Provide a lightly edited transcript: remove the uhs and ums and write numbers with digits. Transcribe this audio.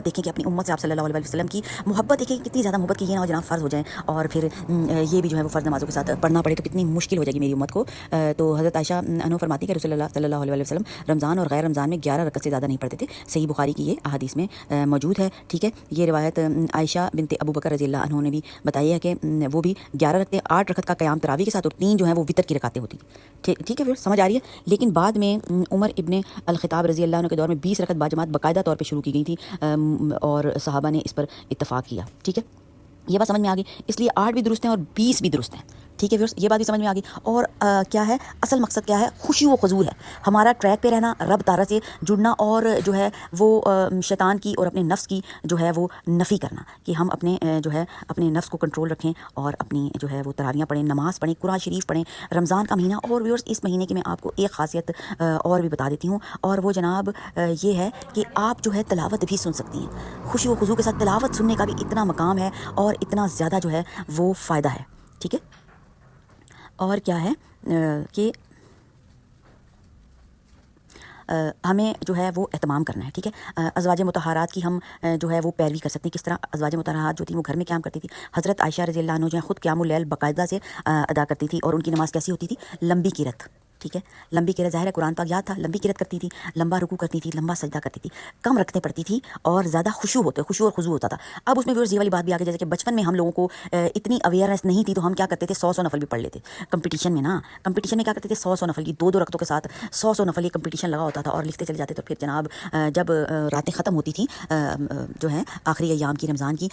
دیکھیں کہ اپنی امت سے آپ صلی اللہ علیہ وسلم کی محبت دیکھیں کتنی زیادہ محبت کی یہ نہ ہو جناب فرض ہو جائیں اور پھر یہ بھی جو ہے وہ فرض نمازوں کے ساتھ پڑھنا پڑے تو کتنی مشکل ہو جائے گی میری امت کو. تو حضرت عائشہ عنہ فرماتی کہ رسول اللہ صلی اللہ علیہ وسلم رمضان اور غیر رمضان میں 11 رکعت سے زیادہ نہیں پڑھتے تھے. صحیح بخاری کی یہ احادیث میں موجود ہے. ٹھیک ہے, یہ روایت عائشہ بنت ابو بکر رضی اللہ عنہ نے بھی بتائی ہے کہ وہ بھی 11 رکعتیں 8 رکعت کا قیام تراویح کے ساتھ اور 3 جو ہیں وہ وتر کی رکعتیں ہوتی تھیں. ٹھیک ہے, پھر سمجھ آ رہی ہے. لیکن بعد میں عمر ابن الخطاب رضی اللہ عنہ کے دور میں 20 رکعت باجماعت باقاعدہ طور پہ شروع کی گئی تھی اور صحابہ نے اس پر اتفاق کیا. ٹھیک ہے, یہ بات سمجھ میں آ گئی. اس لیے 8 بھی درست ہیں اور 20 بھی درست ہیں. ٹھیک ہے ویورس, یہ بات بھی سمجھ میں آ گئی. اور کیا ہے اصل مقصد, کیا ہے خشوع و خضوع ہے. ہمارا ٹریک پہ رہنا, رب تعالیٰ سے جڑنا اور جو ہے وہ شیطان کی اور اپنے نفس کی جو ہے وہ نفی کرنا کہ ہم اپنے جو ہے اپنے نفس کو کنٹرول رکھیں اور اپنی جو ہے وہ تراویحیں پڑھیں, نماز پڑھیں, قرآن شریف پڑھیں. رمضان کا مہینہ, اور ویورس اس مہینے کی میں آپ کو ایک خاصیت اور بھی بتا دیتی ہوں, اور وہ جناب یہ ہے کہ آپ جو ہے تلاوت بھی سن سکتی ہیں. خشوع و خضوع کے ساتھ تلاوت سننے کا بھی اتنا مقام ہے اور اتنا زیادہ جو ہے وہ فائدہ ہے. ٹھیک ہے, اور کیا ہے کہ ہمیں جو ہے وہ اہتمام کرنا ہے. ٹھیک ہے, ازواج مطہرات کی ہم جو ہے وہ پیروی کر سکتے ہیں. کس طرح ازواج مطہرات جو تھیں وہ گھر میں قیام کرتی تھی. حضرت عائشہ رضی اللہ عنہ جو ہے خود قیام اللیل باقاعدہ سے ادا کرتی تھی اور ان کی نماز کیسی ہوتی تھی, لمبی قرات. ٹھیک ہے, لمبی قرات, ظاہر ہے قرآن پاک یاد تھا, لمبی قرات کرتی تھی, لمبا رکوع کرتی تھی, لمبا سجدہ کرتی تھی, کم رکھتے پڑتی تھی اور زیادہ خشوع اور خضوع ہوتا تھا. اب اس میں یہ والی بات بھی آ گئی, جیسے کہ بچپن میں ہم لوگوں کو اتنی اویئرنیس نہیں تھی تو ہم کیا کرتے تھے 100 نفل بھی پڑھ لیتے. کمپٹیشن میں کیا کرتے تھے 100 نفل کی 2 رکعتوں کے ساتھ 100 نفل یہ کمپٹیشن لگا ہوتا تھا اور لکھتے چلے جاتے. تو پھر جناب جب راتیں ختم ہوتی تھیں جو ہے آخری ایام کی رمضان کی